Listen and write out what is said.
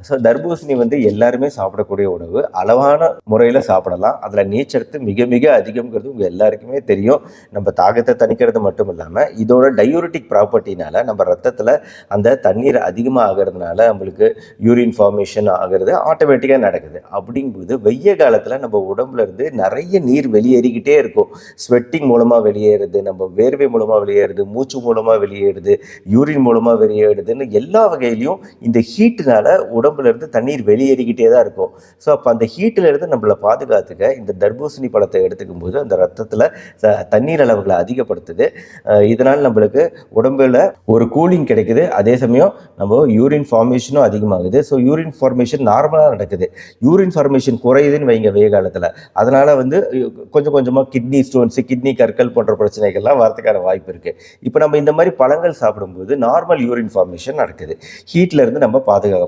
So தர்பூசணி எல்லாருமே சாப்பிடக்கூடிய உணவு. அளவான முறையில் சாப்பிடலாம். அதில் நீர்ச்சத்து மிக மிக அதிகம்ங்கிறது உங்கள் எல்லாருக்குமே தெரியும். நம்ம தாகத்தை தணிக்கிறது மட்டும் இல்லாமல் இதோட டயூரிட்டிக் ப்ராப்பர்ட்டினால நம்ம ரத்தத்தில் அந்த தண்ணீர் அதிகமாக ஆகிறதுனால நம்மளுக்கு யூரின் ஃபார்மேஷன் ஆகிறது ஆட்டோமேட்டிக்காக நடக்குது. அப்படிங்கும்போது வெய்ய காலத்தில் நம்ம உடம்புல இருந்து நிறைய நீர் வெளியேறிக்கிட்டே இருக்கும். ஸ்வெட்டிங் மூலமாக வெளியேறுது, நம்ம வேர்வை மூலமாக வெளியேறுது, மூச்சு மூலமாக வெளியேறுது, யூரின் மூலமாக வெளியேறுதுன்னு எல்லா வகையிலையும் இந்த ஹீட்டுனால உடம்புல இருந்து தண்ணீர் வெளியேறிக்கிட்டே தான் இருக்கும். ஸோ அப்போ அந்த ஹீட்டில் இருந்து நம்மளை பாதுகாத்துக்க இந்த தர்பூசணி பழத்தை எடுத்துக்கும் போது அந்த ரத்தத்தில் தண்ணீர் அளவுகளை அதிகப்படுத்துது. இதனால் நம்மளுக்கு உடம்புல ஒரு கூலிங் கிடைக்குது. அதே சமயம் நம்ம யூரின் ஃபார்மேஷனும் அதிகமாகுது. ஸோ யூரின் ஃபார்மேஷன் நார்மலாக நடக்குது. யூரின் ஃபார்மேஷன் குறையுதுன்னு வைங்க வெய்ய காலத்தில், அதனால் கொஞ்சம் கொஞ்சமாக கிட்னி ஸ்டோன்ஸு, கிட்னி கற்கள் போன்ற பிரச்சனைகள்லாம் வரதுக்கான வாய்ப்பு இருக்குது. இப்போ நம்ம இந்த மாதிரி பழங்கள் சாப்பிடும்போது நார்மல் யூரின் ஃபார்மேஷன் நடக்குது. ஹீட்டில் இருந்து நம்ம பாதுகாக்கப்படும்.